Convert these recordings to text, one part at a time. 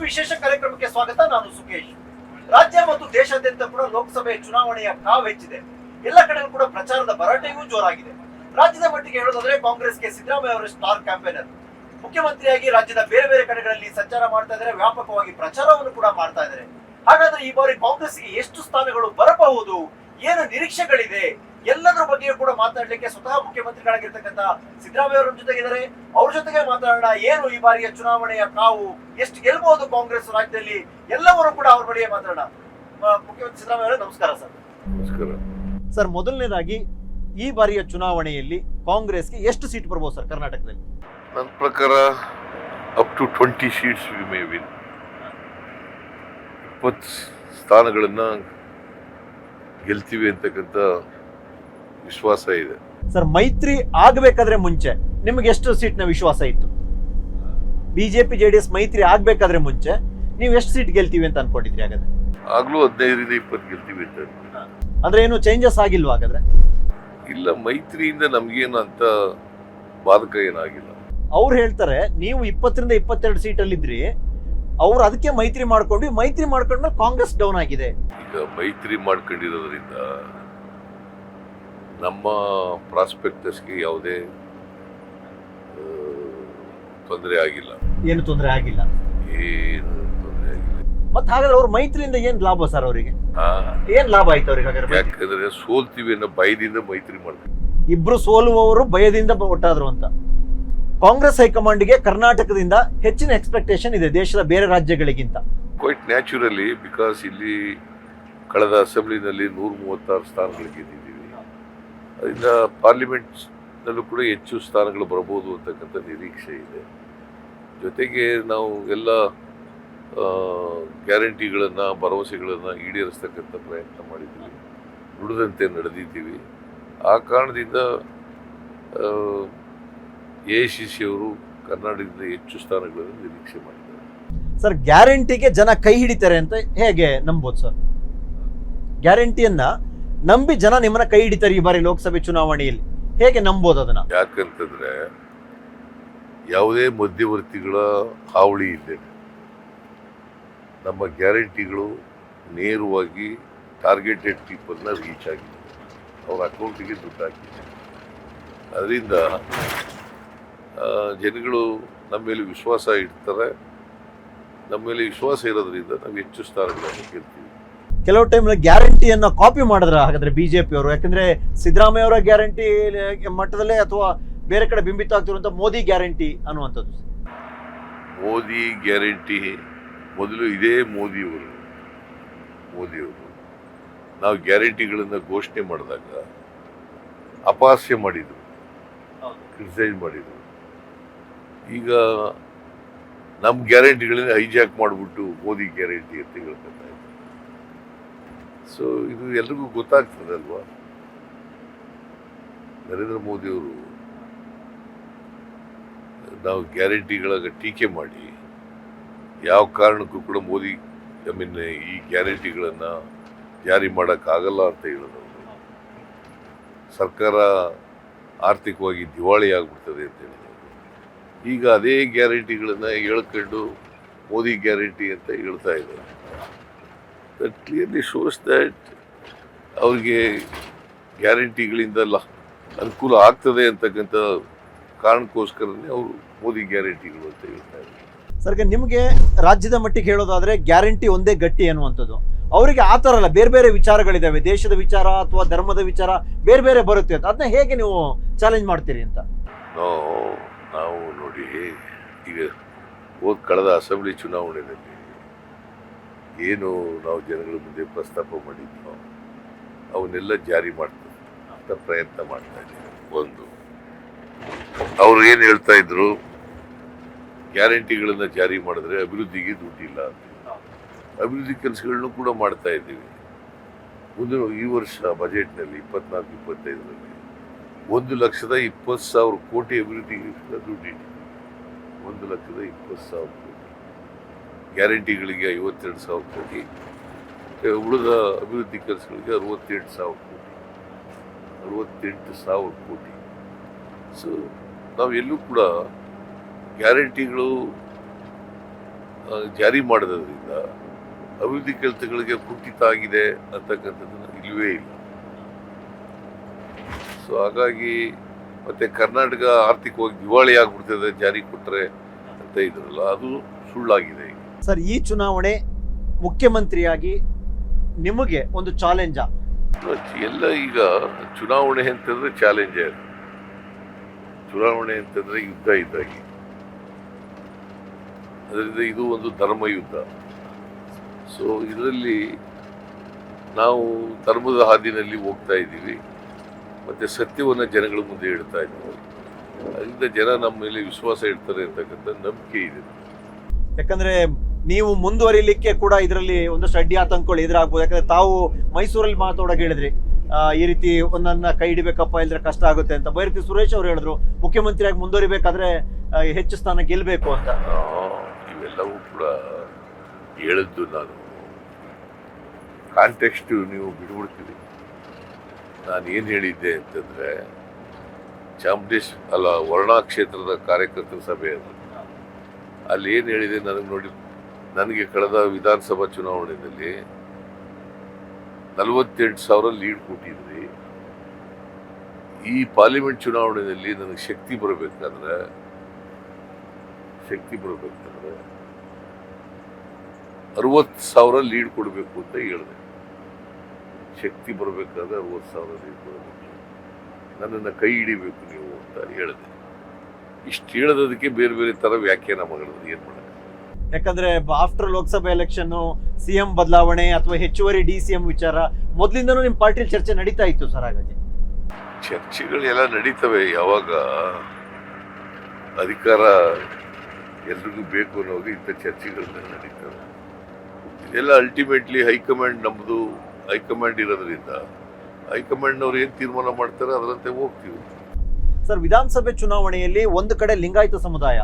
ವಿಶೇಷ ಕಾರ್ಯಕ್ರಮಕ್ಕೆ ಸ್ವಾಗತ. ನಾನು ಸುಖೇಶ್. ರಾಜ್ಯ ಮತ್ತು ದೇಶಾದ್ಯಂತ ಕೂಡ ಲೋಕಸಭೆ ಚುನಾವಣೆಯ ಕಾವು ಹೆಚ್ಚಿದೆ. ಎಲ್ಲ ಕಡೆ ಕೂಡ ಪ್ರಚಾರದ ಭರಾಟೆಯೂ ಜೋರಾಗಿದೆ. ರಾಜ್ಯದ ಮಟ್ಟಿಗೆ ಹೇಳೋದಾದ್ರೆ ಕಾಂಗ್ರೆಸ್ಗೆ ಸಿದ್ದರಾಮಯ್ಯ ಅವರು ಸ್ಟಾರ್ ಕ್ಯಾಂಪೇನರ್. ಮುಖ್ಯಮಂತ್ರಿಯಾಗಿ ರಾಜ್ಯದ ಬೇರೆ ಬೇರೆ ಕಡೆಗಳಲ್ಲಿ ಸಂಚಾರ ಮಾಡ್ತಾ ಇದ್ದಾರೆ, ವ್ಯಾಪಕವಾಗಿ ಪ್ರಚಾರವನ್ನು ಕೂಡ ಮಾಡ್ತಾ ಇದ್ದಾರೆ. ಹಾಗಾದ್ರೆ ಈ ಬಾರಿ ಕಾಂಗ್ರೆಸ್ಗೆ ಎಷ್ಟು ಸ್ಥಾನಗಳು ಬರಬಹುದು, ಏನು ನಿರೀಕ್ಷೆಗಳಿದೆ, ಎಲ್ಲದರ ಬಗ್ಗೆಯೂ ಕೂಡ ಮಾತನಾಡಲಿಕ್ಕೆ ಸ್ವತಃ ಮುಖ್ಯಮಂತ್ರಿಗಳಾಗಿರ್ತಕ್ಕಂಥ ಸಿದ್ದರಾಮಯ್ಯ ಅವರ ಜೊತೆಗಿದ್ದಾರೆ. ಅವ್ರ ಜೊತೆಗೆ ಮಾತನಾಡೋಣ. ಏನು ಈ ಬಾರಿಯ ಚುನಾವಣೆಯ ಕಾವು, ಎಷ್ಟು ಗೆಲ್ಬಹುದು ಕಾಂಗ್ರೆಸ್ ರಾಜ್ಯದಲ್ಲಿ, ಎಲ್ಲವರು ಕೂಡ ಅವ್ರ ಬಳಿಯೇ ಮಾತನಾಡೋಣ. ಮುಖ್ಯಮಂತ್ರಿ ಸಿದ್ದರಾಮಯ್ಯ ಅವರೇ ನಮಸ್ಕಾರ ಸರ್. ನಮಸ್ಕಾರ ಸರ್, ಮೊದಲನೇದಾಗಿ ಈ ಬಾರಿಯ ಚುನಾವಣೆಯಲ್ಲಿ ಕಾಂಗ್ರೆಸ್ಗೆ ಎಷ್ಟು ಸೀಟ್ ಬರ್ಬೋದು ಸರ್ ಕರ್ನಾಟಕದಲ್ಲಿ? ನನ್ನ ಪ್ರಕಾರ up to 20 seats we may win. 20 ಸ್ಥಾನಗಳನ್ನ ಗೆಲ್ತೀವಿ ಅಂತಕ್ಕಂಥ ವಿಶ್ವಾಸ ಇದೆ. ಸರ್, ಮೈತ್ರಿ ಆಗ್ಬೇಕಾದ್ರೆ ಮುಂಚೆ ನಿಮ್ಗೆ ಎಷ್ಟು ಸೀಟ್ ನ ವಿಶ್ವಾಸ ಇತ್ತು? ಬಿಜೆಪಿ ಜೆಡಿಎಸ್ ಮೈತ್ರಿ ಆಗ್ಬೇಕಾದ್ರೆ ಮುಂಚೆ ನೀವು ಎಷ್ಟು ಸೀಟ್ ಗೆಲ್ತೀವಿ ಅಂತ ಅನ್ಕೊಂಡಿದ್ರಿ? ಹಾಗಾದ್ರೆ ಆಗ್ಲೂ 15ರಿಂದ 20 ಗೆಲ್ತೀವಿ ಅಂತ. ಅಂದ್ರೆ ಏನು ಚೇಂಜಸ್ ಆಗಿಲ್ವಾ ಹಾಗಾದ್ರೆ? ಇಲ್ಲ, ಮೈತ್ರಿಯಿಂದ ನಮ್ಗೇನು ಅಂತ ಬಾಧಕ ಏನಾಗಿಲ್ಲ. ಅವ್ರು ಹೇಳ್ತಾರೆ ನೀವು 20ರಿಂದ 22 ಸೀಟಲ್ಲಿ ಇದ್ರಿ, ಅವ್ರು ಅದಕ್ಕೆ ಮೈತ್ರಿ ಮಾಡ್ಕೊಂಡ್ಮೇಲೆ ಕಾಂಗ್ರೆಸ್ ಡೌನ್ ಆಗಿದೆ. ಈಗ ಮೈತ್ರಿ ಮಾಡ್ಕೊಂಡಿರೋದ್ರಿಂದ ನಮ್ಮ ಪ್ರಾಸ್ಪೆಕ್ಟಸ್ಗೆ ಯಾವುದೇ ತೊಂದರೆ ಆಗಿಲ್ಲ. ಏನು ತೊಂದರೆ ಆಗಿಲ್ಲ? ಏನು ತೊಂದರೆ ಆಗಿಲ್ಲ. ಮತ್ತೆ ಹಾಗಾದ್ರೆ ಅವ್ರ ಮೈತ್ರಿಯಿಂದ ಏನ್ ಲಾಭ ಸರ್ ಅವರಿಗೆ? ಏನ್ ಲಾಭ ಆಯ್ತು ಅವ್ರಿಗೆ ಹಾಗಾದ್ರೆ? ಯಾಕಂದ್ರೆ ಸೋಲ್ತೀವಿ ಅನ್ನೋ ಭಯದಿಂದ ಮೈತ್ರಿ ಮಾಡ್ತೀವಿ. ಇಬ್ರು ಸೋಲುವವರು ಭಯದಿಂದ ಒಟ್ಟಾದ್ರು ಅಂತ. ಕಾಂಗ್ರೆಸ್ ಹೈಕಮಾಂಡ್ಗೆ ಕರ್ನಾಟಕದಿಂದ ಹೆಚ್ಚಿನ ಎಕ್ಸ್ಪೆಕ್ಟೇಷನ್ ಇದೆ ದೇಶದ ಬೇರೆ ರಾಜ್ಯಗಳಿಗಿಂತ. ಕ್ವೈಟ್ ನ್ಯಾಚುರಲಿ, ಬಿಕಾಸ್ ಇಲ್ಲಿ ಕಳೆದ ಅಸೆಂಬ್ಲಿನಲ್ಲಿ 136 ಸ್ಥಾನಗಳು ಗೆದ್ದಿದ್ದೀವಿ. ಅದರಿಂದ ಪಾರ್ಲಿಮೆಂಟ್ನಲ್ಲೂ ಕೂಡ ಹೆಚ್ಚು ಸ್ಥಾನಗಳು ಬರಬಹುದು ಅಂತಕ್ಕಂಥ ನಿರೀಕ್ಷೆ ಇದೆ. ಜೊತೆಗೆ ನಾವು ಎಲ್ಲ ಗ್ಯಾರಂಟಿಗಳನ್ನು, ಭರವಸೆಗಳನ್ನು ಈಡೇರಿಸ್ತಕ್ಕಂಥ ಪ್ರಯತ್ನ ಮಾಡಿದ್ದೀವಿ, ನುಡಿದಂತೆ ನಡೆದಿದ್ದೀವಿ. ಆ ಕಾರಣದಿಂದ AICC ಅವರು ಕರ್ನಾಟಕದಿಂದ ಹೆಚ್ಚು ಸ್ಥಾನಗಳನ್ನು ನಿರೀಕ್ಷೆ ಮಾಡಿದ್ದಾರೆ. ಸರ್, ಗ್ಯಾರಂಟಿಗೆ ಜನ ಕೈ ಹಿಡಿತಾರೆ ಅಂತ ಹೇಗೆ ನಂಬೋದು ಸರ್? ಗ್ಯಾರಂಟಿಯನ್ನ ನಂಬಿ ಜನ ನಿಮ್ಮನ್ನ ಕೈ ಹಿಡಿತಾರೆ ಈ ಬಾರಿ ಲೋಕಸಭೆ ಚುನಾವಣೆಯಲ್ಲಿ, ಹೇಗೆ ನಂಬೋದು ಅದನ್ನ? ಯಾಕಂತಂದ್ರೆ ಯಾವುದೇ ಮಧ್ಯವರ್ತಿಗಳ ಹಾವಳಿ ಇದೆ. ನಮ್ಮ ಗ್ಯಾರಂಟಿಗಳು ನೇರವಾಗಿ ಟಾರ್ಗೆಟೆಡ್ ಪೀಪಲ್ನ ರೀಚ್ ಆಗಿದೆ, ಅವ್ರ ಅಕೌಂಟಿಗೆ ದುಡ್ಡು ಹಾಕಿದೆ. ಅದರಿಂದ ಜನಗಳು ನಮ್ಮ ಮೇಲೆ ವಿಶ್ವಾಸ ಇಡ್ತಾರೆ. ನಮ್ಮ ಮೇಲೆ ವಿಶ್ವಾಸ ಇರೋದ್ರಿಂದ ನಾವು ಹೆಚ್ಚು ಸ್ಥಾನಗಳನ್ನು ಗೆಲ್ತೀವಿ. ಕೆಲವು ಟೈಮ್ ಗ್ಯಾರಂಟಿಯನ್ನ ಕಾಪಿ ಮಾಡಿದ್ರ ಹಾಗಾದ್ರೆ ಬಿಜೆಪಿ ಅವರು? ಯಾಕಂದ್ರೆ ಸಿದ್ದರಾಮಯ್ಯ ಅವರ ಗ್ಯಾರಂಟಿ ಮಟ್ಟದಲ್ಲೇ ಅಥವಾ ಬೇರೆ ಕಡೆ ಬಿಂಬಿತ ಆಗ್ತಿರುವಂತ ಮೋದಿ ಗ್ಯಾರಂಟಿ ಅನ್ನುವಂಥದ್ದು? ಮೋದಿ ಗ್ಯಾರಂಟಿ ಮೊದಲು ಇದೇ ಮೋದಿಯವರು ನಾವು ಗ್ಯಾರಂಟಿಗಳನ್ನು ಘೋಷಣೆ ಮಾಡಿದಾಗ ಅಪಹಾಸ್ಯ ಮಾಡಿದರು, ಕ್ರಿಟಿಸೈಸ್ ಮಾಡಿದರು. ಈಗ ನಮ್ಮ ಗ್ಯಾರಂಟಿಗಳನ್ನ ಹೈಜಾಕ್ ಮಾಡಿಬಿಟ್ಟು ಮೋದಿ ಗ್ಯಾರಂಟಿ ಅಂತ ಹೇಳ್ಕೊತಾ ಇದ್ದಾರೆ. ಸೊ ಇದು ಎಲ್ರಿಗೂ ಗೊತ್ತಾಗ್ತದಲ್ವಾ? ನರೇಂದ್ರ ಮೋದಿಯವರು ನಾವು ಗ್ಯಾರಂಟಿಗಳ ಟೀಕೆ ಮಾಡಿ ಯಾವ ಕಾರಣಕ್ಕೂ ಕೂಡ ಈ ಗ್ಯಾರಂಟಿಗಳನ್ನು ಜಾರಿ ಮಾಡೋಕ್ಕಾಗಲ್ಲ ಅಂತ ಹೇಳಿದವರು. ಸರ್ಕಾರ ಆರ್ಥಿಕವಾಗಿ ದಿವಾಳಿ ಆಗ್ಬಿಡ್ತದೆ ಅಂತ ಹೇಳಿದರು. ಈಗ ಅದೇ ಗ್ಯಾರಂಟಿಗಳನ್ನು ಹೇಳ್ಕೊಂಡು ಮೋದಿ ಗ್ಯಾರಂಟಿ ಅಂತ ಹೇಳ್ತಾ ಇದ್ದಾರೆ. ದಟ್ ಕ್ಲಿಯರ್ಲಿ ಶೋಸ್ ದಟ್ ಅವ್ರಿಗೆ ಗ್ಯಾರಂಟಿಗಳಿಂದ ಅನುಕೂಲ ಆಗ್ತದೆ ಅಂತಕ್ಕಂಥ ಕಾರಣಕ್ಕೋಸ್ಕರನೇ ಅವರು ಮೋದಿ ಗ್ಯಾರಂಟಿಗಳು ಅಂತ ಹೇಳ್ತಾ ಇದ್ದಾರೆ. ಸರ್ಗೆ ನಿಮಗೆ ರಾಜ್ಯದ ಮಟ್ಟಿಗೆ ಹೇಳೋದಾದ್ರೆ ಗ್ಯಾರಂಟಿ ಒಂದೇ ಗಟ್ಟಿ ಅನ್ನುವಂಥದ್ದು. ಅವರಿಗೆ ಆ ಥರ ಅಲ್ಲ, ಬೇರೆ ಬೇರೆ ವಿಚಾರಗಳಿದ್ದಾವೆ, ದೇಶದ ವಿಚಾರ ಅಥವಾ ಧರ್ಮದ ವಿಚಾರ ಬೇರೆ ಬೇರೆ ಬರುತ್ತೆ ಅಂತ. ಅದನ್ನ ಹೇಗೆ ನೀವು ಚಾಲೆಂಜ್ ಮಾಡ್ತೀರಿ ಅಂತ? ನಾವು ನೋಡಿ, ಈಗ ಕಳೆದ ಅಸೆಂಬ್ಲಿ ಚುನಾವಣೆಯಲ್ಲಿ ಏನು ನಾವು ಜನಗಳ ಮುಂದೆ ಪ್ರಸ್ತಾಪ ಮಾಡಿದ್ವಿ, ಅವನ್ನೆಲ್ಲ ಜಾರಿ ಮಾಡ್ತೀವಿ ಅಂತ ಪ್ರಯತ್ನ ಮಾಡ್ತಾ ಇದ್ದೀವಿ. ಒಂದು, ಅವ್ರು ಏನು ಹೇಳ್ತಾ ಇದ್ರು, ಗ್ಯಾರಂಟಿಗಳನ್ನು ಜಾರಿ ಮಾಡಿದ್ರೆ ಅಭಿವೃದ್ಧಿಗೆ ದುಡ್ಡಿಲ್ಲ ಅಂತ. ಅಭಿವೃದ್ಧಿ ಕೆಲಸಗಳನ್ನು ಕೂಡ ಮಾಡ್ತಾ ಇದ್ದೀವಿ. ಈ ವರ್ಷ ಬಜೆಟ್ನಲ್ಲಿ 24-25ರಲ್ಲಿ 1,20,000 ಕೋಟಿ ಅಭಿವೃದ್ಧಿಗೆ ದುಡ್ಡಿದೆ. 1,20,000 ಕೋಟಿ. ಗ್ಯಾರಂಟಿಗಳಿಗೆ 52,000 ಕೋಟಿ, ಉಳಿದ ಅಭಿವೃದ್ಧಿ ಕೆಲಸಗಳಿಗೆ 68,000 ಕೋಟಿ. ಸೊ ನಾವೆಲ್ಲೂ ಕೂಡ ಗ್ಯಾರಂಟಿಗಳು ಜಾರಿ ಮಾಡೋದ್ರಿಂದ ಅಭಿವೃದ್ಧಿ ಕೆಲಸಗಳಿಗೆ ಕುಂಠಿತ ಆಗಿದೆ ಅಂತಕ್ಕಂಥದ್ದನ್ನು ಇಲ್ಲವೇ ಇಲ್ಲ. ಸೊ ಹಾಗಾಗಿ ಮತ್ತೆ ಕರ್ನಾಟಕ ಆರ್ಥಿಕವಾಗಿ ದಿವಾಳಿ ಆಗ್ಬಿಡ್ತದೆ ಜಾರಿ ಕೊಟ್ಟರೆ ಅಂತ ಇದ್ರಲ್ಲ, ಅದು ಸುಳ್ಳಾಗಿದೆ. ಸರ್, ಈ ಚುನಾವಣೆ ಮುಖ್ಯಮಂತ್ರಿಯಾಗಿ ನಿಮಗೆ ಒಂದು ಚಾಲೆಂಜಾ? ಎಲ್ಲ ಈಗ ಚುನಾವಣೆ ಅಂತಂದ್ರೆ ಚಾಲೆಂಜೇ. ಚುನಾವಣೆ ಅಂತಂದ್ರೆ ಯುದ್ಧ ಇದ್ದಾಗಿ, ಅದರಿಂದ ಇದು ಒಂದು ಧರ್ಮ ಯುದ್ಧ. ಸೊ ಇದರಲ್ಲಿ ನಾವು ಧರ್ಮದ ಹಾದಿನಲ್ಲಿ ಹೋಗ್ತಾ ಇದ್ದೀವಿ, ಮತ್ತೆ ಸತ್ಯವನ್ನು ಜನಗಳ ಮುಂದೆ ಇಡ್ತಾ ಇದ್ದೀವಿ. ಅದರಿಂದ ಜನ ನಮ್ಮ ಮೇಲೆ ವಿಶ್ವಾಸ ಇಡ್ತಾರೆ ಅಂತಕ್ಕಂಥ ನಂಬಿಕೆ ಇದೆ. ಯಾಕಂದ್ರೆ ನೀವು ಮುಂದುವರಿಲಿಕ್ಕೆ ಕೂಡ ಇದರಲ್ಲಿ ಒಂದಷ್ಟು ಅಡ್ಡಿ ಆತಂಕಗಳು ಎದುರಾಗ್ಬೋದು. ಯಾಕಂದ್ರೆ ತಾವು ಮೈಸೂರಲ್ಲಿ ಮಾತಾಡೋಕೆ ಹೇಳಿದ್ರಿ, ಈ ರೀತಿ ಒಂದನ್ನ ಕೈ ಹಿಡಿಬೇಕಪ್ಪ, ಇಲ್ಲದ್ರೆ ಕಷ್ಟ ಆಗುತ್ತೆ ಅಂತ. ಬೈರತಿ ಸುರೇಶ್ ಅವರು ಹೇಳಿದ್ರು, ಮುಖ್ಯಮಂತ್ರಿಯಾಗಿ ಮುಂದುವರಿಬೇಕಾದ್ರೆ ಹೆಚ್ಚು ಸ್ಥಾನ ಗೆಲ್ಲಬೇಕು ಅಂತ. ಇವೆಲ್ಲವೂ ಕೂಡ ಹೇಳಿದ್ದು ನಾನು. ಕಾಂಟೆಕ್ಸ್ಟ್ ನೀವು ಬಿಡ್ಬಿಡ್ತೀರಿ. ನಾನು ಏನು ಹೇಳಿದ್ದೆ ಅಂತಂದ್ರೆ, ವರ್ಣಾ ಕ್ಷೇತ್ರದ ಕಾರ್ಯಕರ್ತರ ಸಭೆ ಅದು. ಅಲ್ಲಿ ಏನು ಹೇಳಿದೆ ನನಗೆ ನೋಡಿ, ನನಗೆ ಕಳೆದ ವಿಧಾನಸಭಾ ಚುನಾವಣೆಯಲ್ಲಿ 48,000 ಲೀಡ್ ಕೊಟ್ಟಿದ್ರಿ. ಈ ಪಾರ್ಲಿಮೆಂಟ್ ಚುನಾವಣೆಯಲ್ಲಿ ನನಗೆ ಶಕ್ತಿ ಬರಬೇಕಾದ್ರೆ 60,000 ಲೀಡ್ ಕೊಡಬೇಕು ಅಂತ ಹೇಳಿದೆ. ಶಕ್ತಿ ಬರಬೇಕಾದ್ರೆ 60,000 ಲೀಡ್ ಕೊಡಬೇಕು, ನನ್ನನ್ನು ಕೈ ಹಿಡಿಬೇಕು ನೀವು ಅಂತ ಹೇಳಿದೆ. ಇಷ್ಟು ಹೇಳೋದಕ್ಕೆ ಬೇರೆ ಬೇರೆ ತರ ವ್ಯಾಖ್ಯಾನ ಮಾಡೋದು ಏನ್ ಮಾಡೋದು. ಯಾಕಂದ್ರೆ ಆಫ್ಟರ್ ಲೋಕಸಭಾ ಎಲೆಕ್ಷನ್ ಸಿಎಂ ಬದಲಾವಣೆ ಅಥವಾ ಹೆಚ್ಚುವರಿ DCM ವಿಚಾರ ಮೊದಲಿಂದನೂ ನಿಮ್ಮ ಪಾರ್ಟಿಯಲ್ಲಿ ಚರ್ಚೆ ನಡೀತಾ ಇತ್ತು ಸರ್. ಹಾಗಾಗಿ ಚರ್ಚೆಗಳೆಲ್ಲ ನಡೀತವೆ. ಯಾವಾಗ ಅಧಿಕಾರ ಎಲ್ರಿಗೂ ಬೇಕು ಅನ್ನೋದು ಇಂಥ ಚರ್ಚೆಗಳೆಲ್ಲ ನಡೀತವೆ. ಇದೆಲ್ಲ ಅಲ್ಟಿಮೇಟ್ಲಿ ಹೈಕಮಾಂಡ್, ನಮ್ಮದು ಹೈಕಮಾಂಡ್ ಇರೋದ್ರಿಂದ ಹೈಕಮಾಂಡ್ನವ್ರು ಏನು ತೀರ್ಮಾನ ಮಾಡ್ತಾರೆ ಅದರಂತೆ ಹೋಗ್ತೀವಿ. ಸರ್, ವಿಧಾನಸಭೆ ಚುನಾವಣೆಯಲ್ಲಿ ಒಂದು ಕಡೆ ಲಿಂಗಾಯತ ಸಮುದಾಯ,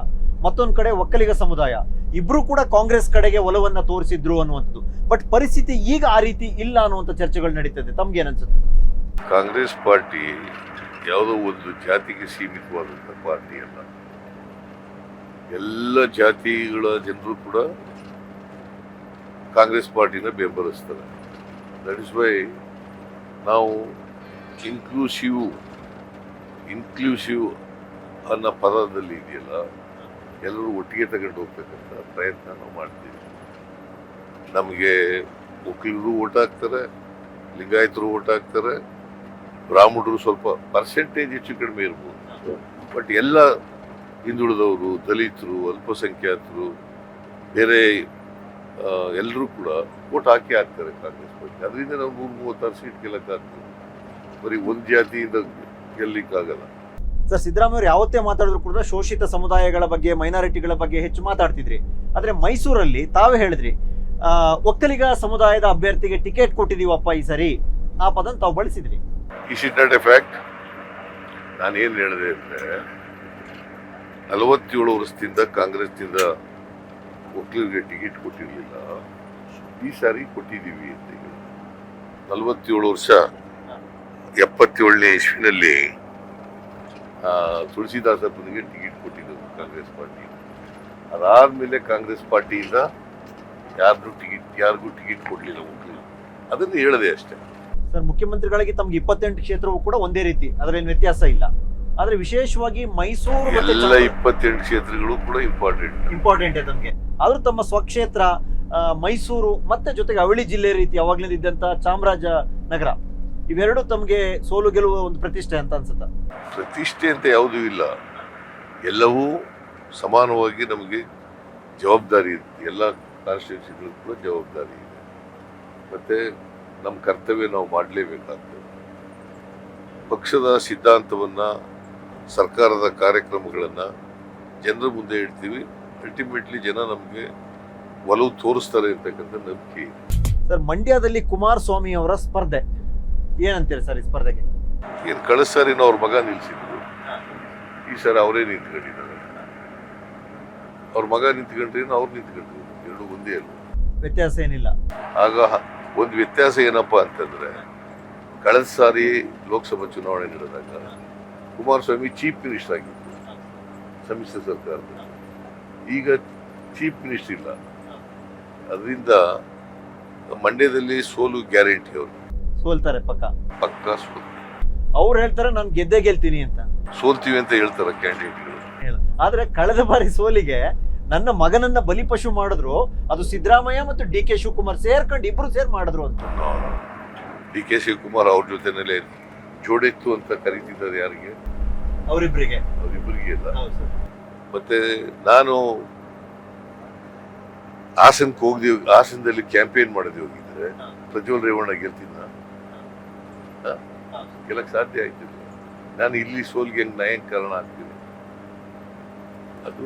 ಮತ್ತೊಂದು ಕಡೆ ಒಕ್ಕಲಿಗ ಸಮುದಾಯ, ಇಬ್ರು ಕೂಡ ಕಾಂಗ್ರೆಸ್ ಕಡೆಗೆ ಒಲವನ್ನ ತೋರಿಸಿದ್ರು ಅನ್ನುವಂಥದ್ದು. ಬಟ್ ಪರಿಸ್ಥಿತಿ ಈಗ ಆ ರೀತಿ ಇಲ್ಲ ಅನ್ನುವಂಥ ಚರ್ಚೆಗಳು ನಡೀತದೆ. ತಮ್ಗೆ ಏನನ್ಸುತ್ತೆ? ಕಾಂಗ್ರೆಸ್ ಪಾರ್ಟಿ ಯಾವುದೋ ಒಂದು ಜಾತಿಗೆ ಸೀಮಿತವಾದಂಥ ಪಾರ್ಟಿ ಅಲ್ಲ. ಎಲ್ಲ ಜಾತಿಗಳ ಜನರು ಕೂಡ ಕಾಂಗ್ರೆಸ್ ಪಾರ್ಟಿನ ಬೆಂಬಲಿಸ್ತಾರೆ. ದಟ್ ಇಸ್ ವೈ ನಾವು ಇನ್ಕ್ಲೂಸಿವ್ ಅನ್ನೋ ಪದದಲ್ಲಿ ಇದೆಯಲ್ಲ, ಎಲ್ಲರೂ ಒಟ್ಟಿಗೆ ತಗೊಂಡು ಹೋಗ್ಬೇಕಂತ ಪ್ರಯತ್ನ ನಾವು ಮಾಡ್ತೀವಿ. ನಮಗೆ ಒಕ್ಕಲಿಗರು ಓಟ್ ಹಾಕ್ತಾರೆ, ಲಿಂಗಾಯತರು ಓಟ್ ಹಾಕ್ತಾರೆ, ಬ್ರಾಹ್ಮಣರು ಸ್ವಲ್ಪ ಪರ್ಸೆಂಟೇಜ್ ಹೆಚ್ಚು ಕಡಿಮೆ ಇರ್ಬೋದು. ಬಟ್ ಎಲ್ಲ ಹಿಂದುಳಿದವರು, ದಲಿತರು, ಅಲ್ಪಸಂಖ್ಯಾತರು, ಬೇರೆ ಎಲ್ಲರೂ ಕೂಡ ಓಟ್ ಹಾಕ್ತಾರೆ ಕಾಂಗ್ರೆಸ್ ಪಾರ್ಟಿ. ಅದರಿಂದ ನಾವು 136 ಸೀಟ್ ಗೆಲ್ಲಕ್ಕಾಗ್ತದೆ. ಬರೀ ಒಂದು ಜಾತಿಯಿಂದ ಗೆಲ್ಲಿಕ್ಕಾಗಲ್ಲ. ಸರ್, ಸಿದ್ದರಾಮಯ್ಯ ಅವರು ಯಾವತ್ತೇ ಮಾತಾಡಿದ್ರು ಕೂಡ ಶೋಷಿತ ಸಮುದಾಯಗಳ ಬಗ್ಗೆ, ಮೈನಾರಿಟಿಗಳ ಬಗ್ಗೆ ಹೆಚ್ಚು ಮಾತಾಡ್ತಿದ್ರಿ. ಆದ್ರೆ ಮೈಸೂರಲ್ಲಿ ತಾವೇ ಹೇಳಿದ್ರಿ, ಒಕ್ಕಲಿಗ ಸಮುದಾಯದ ಅಭ್ಯರ್ಥಿಗೆ ಟಿಕೆಟ್ ಕೊಟ್ಟಿದೀವಪ್ಪ ಈ ಸರಿ, ಆ ಪದನ ತಾವು ಬಳಸಿದ್ರಿ. Is it not a fact? ನಾನೇನು ಹೇಳಿದೆ ಅಂದರೆ, 47 ವರ್ಷದಿಂದ ಕಾಂಗ್ರೆಸ್ನಿಂದ ಒಕ್ಕಲಿಗರಿಗೆ ಟಿಕೆಟ್ ಕೊಟ್ಟಿರಲಿಲ್ಲ, ಈ ಸಾರಿ ಕೊಟ್ಟಿದ್ದೀವಿ ಅಂತ ಹೇಳಿ. 47 ವರ್ಷ 77ನೇ ಇಸ್ವಿನಲ್ಲಿ ತುಳಸಿದಾಸಪ್ಪನಿಗೆ ಟಿಕೆಟ್ ಕೊಟ್ಟಿದ್ದು ಕಾಂಗ್ರೆಸ್ ಪಾರ್ಟಿ. ಅದಾದ್ಮೇಲೆ ಕಾಂಗ್ರೆಸ್ ಪಾರ್ಟಿಯಿಂದ ಯಾರಿಗೂ ಟಿಕೆಟ್ ಕೊಡಲಿಲ್ಲ ಒಕ್ಕಲಿಗರು. ಅದನ್ನು ಹೇಳಿದೆ ಅಷ್ಟೇ. ಸರ್, ಮುಖ್ಯಮಂತ್ರಿಗಳಿಗೆ ತಮ್ಗೆ 28 ಕ್ಷೇತ್ರವೂ ಕೂಡ ಒಂದೇ ರೀತಿ, ಅದರಲ್ಲಿ ವ್ಯತ್ಯಾಸ ಇಲ್ಲ. ಆದ್ರೆ ವಿಶೇಷವಾಗಿ ಮೈಸೂರು ಎಲ್ಲ 28 ಕ್ಷೇತ್ರಗಳು ಕೂಡ ಇಂಪಾರ್ಟೆಂಟ್ ತಮ್ಗೆ. ಆದ್ರೂ ತಮ್ಮ ಸ್ವಕ್ಷೇತ್ರ ಮೈಸೂರು ಮತ್ತೆ ಜೊತೆಗೆ ಅವಳಿ ಜಿಲ್ಲೆ ರೀತಿ ಯಾವಾಗ್ಲಿಂದ ಇದ್ದಂತ ಚಾಮರಾಜನಗರ, ಇವೆರಡು ತಮ್ಗೆ ಸೋಲು ಗೆಲುವ ಒಂದು ಪ್ರತಿಷ್ಠೆ ಅಂತ ಅನ್ಸುತ್ತಾ? ಪ್ರತಿಷ್ಠೆ ಅಂತ ಯಾವುದೂ ಇಲ್ಲ, ಎಲ್ಲವೂ ಸಮಾನವಾಗಿ ನಮಗೆ ಜವಾಬ್ದಾರಿ ಇರುತ್ತೆ. ಎಲ್ಲ ಕಾನ್ಸ್ಟಿಟ್ಯೂನ್ಸಿಗಳು ಕೂಡ ಜವಾಬ್ದಾರಿ ಇದೆ. ಮತ್ತೆ ನಮ್ಮ ಕರ್ತವ್ಯ ನಾವು ಮಾಡಲೇಬೇಕಾಗ್ತದೆ. ಪಕ್ಷದ ಸಿದ್ಧಾಂತವನ್ನು, ಸರ್ಕಾರದ ಕಾರ್ಯಕ್ರಮಗಳನ್ನು ಜನರ ಮುಂದೆ ಇಡ್ತೀವಿ. ಅಲ್ಟಿಮೇಟ್ಲಿ ಜನ ನಮಗೆ ಒಲವು ತೋರಿಸ್ತಾರೆ ಅಂತಕ್ಕಂಥ ನಂಬಿಕೆ ಇದೆ. ಸರ್, ಮಂಡ್ಯದಲ್ಲಿ ಕುಮಾರಸ್ವಾಮಿ ಅವರ ಸ್ಪರ್ಧೆ ಏನಂತೀರಿ ಸರ್? ಈ ಸ್ಪರ್ಧೆಗೆ ಏನು ಕಳೆದ ಸಾರಿ ಅವ್ರ ಮಗ ನಿಲ್ಸಿದ್ರು, ಈ ಸಾರಿ ಅವರೇ ನಿಂತ್ಕೊಂಡಿದ್ದಾರೆ. ಅವ್ರ ಮಗ ನಿಂತ್ಕೊಂಡ್ರಿ, ಅವ್ರು ನಿಂತ್ಕೊಂಡ್ರಿ, ಎರಡು ಒಂದೇ ಅಲ್ಲ, ವ್ಯತ್ಯಾಸ ಏನಿಲ್ಲ. ಆಗ ಒಂದು ವ್ಯತ್ಯಾಸ ಏನಪ್ಪಾ ಅಂತಂದ್ರೆ, ಕಳೆದ ಸಾರಿ ಲೋಕಸಭಾ ಚುನಾವಣೆ ನಡೆದಾಗ ಕುಮಾರಸ್ವಾಮಿ ಚೀಫ್ ಮಿನಿಸ್ಟರ್ ಆಗಿದ್ರು ಸಮ್ಮಿಶ್ರ ಸರ್ಕಾರದಲ್ಲಿ. ಈಗ ಚೀಫ್ ಮಿನಿಸ್ಟರ್ ಇಲ್ಲ, ಅದರಿಂದ ಮಂಡ್ಯದಲ್ಲಿ ಸೋಲು ಗ್ಯಾರಂಟಿ ಅವರು, ಸೋಲ್ತಾರೆ ಪಕ್ಕ. ಪಕ್ಕ ಸೋಲು. ಅವ್ರು ಹೇಳ್ತಾರೆ ನಾನು ಗೆದ್ದೇ ಗೆಲ್ತೀನಿ ಅಂತ. ಸೋಲ್ತೀವಿ ಅಂತ ಹೇಳ್ತಾರೆ ಕ್ಯಾಂಡಿಡೇಟ್ಗಳು. ಆದ್ರೆ ಕಳೆದ ಬಾರಿ ಸೋಲಿಗೆ ನನ್ನ ಮಗನನ್ನ ಬಲಿಪಶು ಮಾಡಿದ್ರು, ಅದು ಸಿದ್ದರಾಮಯ್ಯ ಮತ್ತು ಡಿ ಕೆ ಶಿವಕುಮಾರ್ ಸೇರ್ಕೊಂಡು ಇಬ್ರು ಸೇರ್ ಮಾಡಿದ್ರು ಅಂತ. ಡಿ ಕೆ ಶಿವಕುಮಾರ್ ಅವ್ರ ಜೊತೆನಲ್ಲೇ ಜೋಡೆತ್ತು ಅಂತ ಕರೀತಿದ್ದಾರೆ. ಯಾರಿಗೆ? ಅವರಿಬ್ಬರಿಗೆ. ಅವರಿಬ್ಬರಿಗೆ ಇಲ್ಲ. ಮತ್ತೆ ನಾನು ಹಾಸನಕ್ಕೆ ಹೋಗಿದ್ದೀವಿ, ಹಾಸನದಲ್ಲಿ ಕ್ಯಾಂಪೇನ್ ಮಾಡದೆ ಹೋಗಿದ್ರೆ ಪ್ರಜ್ವಲ್ ರೇವಣ್ಣ ಗೆಲ್ತಿದ್ದ? ಗೆಲ್ಲಕ್ ಸಾಧ್ಯ ಆಯ್ತಿಲ್ಲ. ನಾನು ಇಲ್ಲಿ ಸೋಲ್ಗೆ ಹೆಂಗ್ ನಯಂಗ್ ಕಾರಣ ಆಗ್ತೀನಿ? ಅದು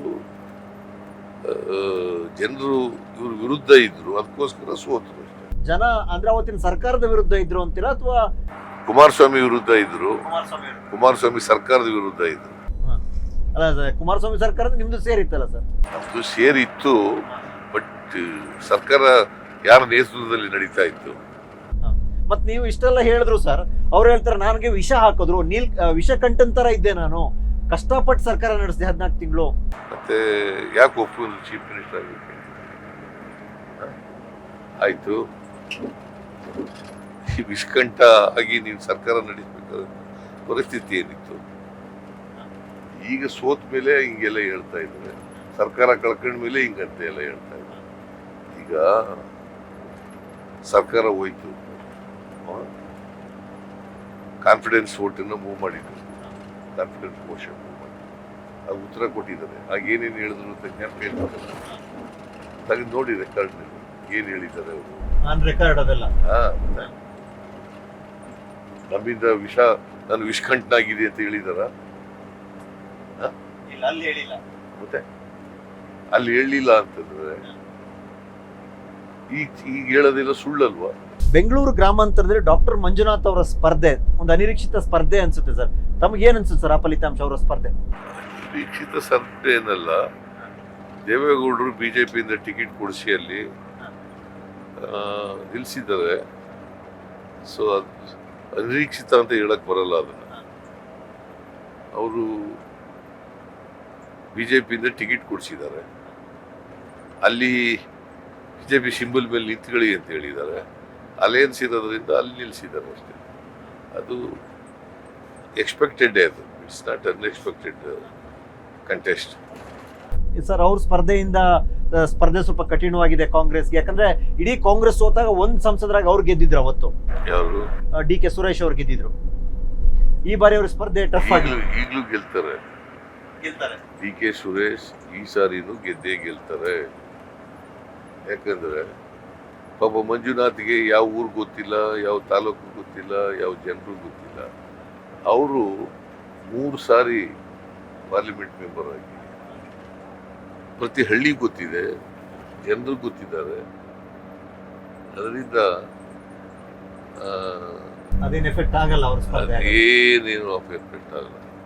ಜನರು ಇವ್ರ ವಿರುದ್ಧ ಇದ್ರು, ಅದಕ್ಕೋಸ್ಕರ ಸೋತರು ಅಷ್ಟೇ. ಜನ ಅಂದ್ರೆ ಅವತ್ತಿನ ಸರ್ಕಾರದ ವಿರುದ್ಧ ಇದ್ರು ಅಂತೀರಾ ಅಥವಾ ಕುಮಾರಸ್ವಾಮಿ ವಿರುದ್ಧ ಇದ್ರು? ಕುಮಾರಸ್ವಾಮಿ ಸರ್ಕಾರದ ವಿರುದ್ಧ ಇದ್ರು. ಅಲ್ಲ, ಕುಮಾರಸ್ವಾಮಿ ಸರ್ಕಾರದ ನಿಮ್ದು ಸೇರಿತ್ತಲ್ಲ ಸರ್? ನಮ್ದು ಸೇರಿತ್ತು, ಬಟ್ ಸರ್ಕಾರ ಯಾರ ನೇತೃತ್ವದಲ್ಲಿ ನಡೀತಾ ಇತ್ತು. ಮತ್ ನೀವು ಇಷ್ಟೆಲ್ಲ ಹೇಳಿದ್ರು ಸರ್, ಅವ್ರು ಹೇಳ್ತಾರೆ ನನಗೆ ವಿಷ ಹಾಕಿದ್ರು, ವಿಷ ಕಂಠನ್ ತರ ಇದ್ದೆ ನಾನು, ಕಷ್ಟಪಟ್ಟು ಸರ್ಕಾರ ನಡೆಸಿದೆ 14 ತಿಂಗಳು. ಮತ್ತೆ ಯಾಕೆ ಒಪ್ಪಿದ್ರು ಚೀಫ್ ಮಿನಿಸ್ಟರ್ ಆಗಬೇಕು? ಆಯ್ತು, ಈ ವಿಷ್ಕಂಠ ಆಗಿ ನೀವು ಸರ್ಕಾರ ನಡೆಸಬೇಕಾದ ಪರಿಸ್ಥಿತಿ ಏನಿತ್ತು? ಈಗ ಸೋತ ಮೇಲೆ ಹಿಂಗೆಲ್ಲ ಹೇಳ್ತಾ ಇದ್ದಾರೆ, ಸರ್ಕಾರ ಕಳ್ಕೊಂಡ ಮೇಲೆ ಹಿಂಗಂತ ಎಲ್ಲ ಹೇಳ್ತಾ ಇದ್ದಾರೆ. ಈಗ ಸರ್ಕಾರ ಹೋಯ್ತು, ಕಾನ್ಫಿಡೆನ್ಸ್ ವೋಟನ್ನು ಮೂವ್ ಮಾಡಿದ್ರು, ಕಾನ್ಫಿಡೆನ್ಸ್ ಮೋಷನ್ ಮೂವ್ ಮಾಡಿ ಅದು ಉತ್ತರ ಕೊಟ್ಟಿದ್ದಾರೆ. ಆಗೇನೇನು ಹೇಳಿದ್ರು ಅಂತ ಕ್ಯಾಂಪೇನ್ ತೆಗೆದು ನೋಡಿ ರೆಕಾರ್ಡ್ ಏನ್ ಹೇಳಿದ್ದಾರೆ ಅವರು. ರೆಕಾರ್ಡ್ ಅದೆಲ್ಲ ನಮ್ಮಿಂದ ನಾನು ವಿಷ್ಕಂಠನಾಗಿದೆ ಅಂತ ಹೇಳಿದಾರ? ಮತ್ತೆ ಅಲ್ಲಿ ಹೇಳಿಲ್ಲ ಅಂತಂದ್ರೆ ಈಗ ಹೇಳೋದೆಲ್ಲ ಸುಳ್ಳಲ್ವಾ? ಬೆಂಗಳೂರು ಗ್ರಾಮಾಂತರದಲ್ಲಿ ಡಾಕ್ಟರ್ ಮಂಜುನಾಥ್ ಅವರ ಸ್ಪರ್ಧೆ ಒಂದು ಅನಿರೀಕ್ಷಿತ ಸ್ಪರ್ಧೆ ಅನ್ಸುತ್ತೆ ಸರ್. ತಮಗೆ ಏನ್ ಅನ್ಸುತ್ತೆ ಸರ್ ಆ ಫಲಿತಾಂಶ, ಅವರ ಸ್ಪರ್ಧೆ? ಅನಿರೀಕ್ಷಿತ ಸ್ಪರ್ಧೆ ಏನಲ್ಲ, ದೇವೇಗೌಡರು ಬಿಜೆಪಿಯಿಂದ ಟಿಕೆಟ್ ಕೊಡಿಸಿ ಅಲ್ಲಿ ನಿಲ್ಸಿದ್ದಾರೆ. ಸೊ ಅದು ಅನಿರೀಕ್ಷಿತ ಅಂತ ಹೇಳಕ್ ಬರಲ್ಲ. ಅದನ್ನ ಅವರು ಬಿಜೆಪಿಯಿಂದ ಟಿಕೆಟ್ ಕೊಡಿಸಿದ್ದಾರೆ, ಅಲ್ಲಿ ಬಿಜೆಪಿ ಸಿಂಬಲ್ ಮೇಲೆ ನಿಂತ್ಕೊಳ್ಳಿ ಅಂತ ಹೇಳಿದ್ದಾರೆ. ಅಲಯನ್ಸ್ ಇರೋದ್ರಿಂದ ಅಲ್ಲಿ ನಿಲ್ಸಿದ್ದಾರೆ ಅಷ್ಟೇ. ಅದು ಎಕ್ಸ್ಪೆಕ್ಟೆಡ್, ಅದು it's not unexpected contest. Sir ಅವ್ರ ಸ್ಪರ್ಧೆ ಸ್ವಲ್ಪ ಕಠಿಣವಾಗಿದೆ ಕಾಂಗ್ರೆಸ್ಗೆ, ಯಾಕಂದ್ರೆ ಇಡೀ ಕಾಂಗ್ರೆಸ್ ಸೋತಾಗ ಒಂದ್ ಸಂಸದರಾಗಿ ಅವ್ರು ಗೆದ್ದಿದ್ರು ಅವತ್ತು. ಯಾರು? ಡಿ ಕೆ ಸುರೇಶ್ ಅವ್ರು ಗೆದ್ದಿದ್ರು. ಈ ಬಾರಿ ಅವ್ರ ಸ್ಪರ್ಧೆ ಟಫ್ ಆಗಿ ಈಗಲೂ ಗೆಲ್ತಾರೆ. ಡಿ ಕೆ ಸುರೇಶ್ ಈ ಸಾರಿನೂ ಗೆದ್ದೇ ಗೆಲ್ತಾರೆ. ಯಾಕಂದ್ರೆ ಪಾಪ ಮಂಜುನಾಥ್ಗೆ ಯಾವ ಊರು ಗೊತ್ತಿಲ್ಲ, ಯಾವ ತಾಲೂಕು ಗೊತ್ತಿಲ್ಲ, ಯಾವ ಜನರು ಗೊತ್ತಿಲ್ಲ. ಅವರು 3 ಸಾರಿ ಪಾರ್ಲಿಮೆಂಟ್ ಮೆಂಬರ್ ಆಗಿ ಪ್ರತಿ ಹಳ್ಳಿ ಗೊತ್ತಿದೆ, ಜನರು ಗೊತ್ತಿದ್ದಾರೆ. ಅದರಿಂದ ಅದೇನು ಎಫೆಕ್ಟ್ ಆಗಲ್ಲ ಅವ್ರ ಸ್ಪರ್ಧೆ, ಏನೇನು ಎಫೆಕ್ಟ್ ಆಗಲ್ಲ.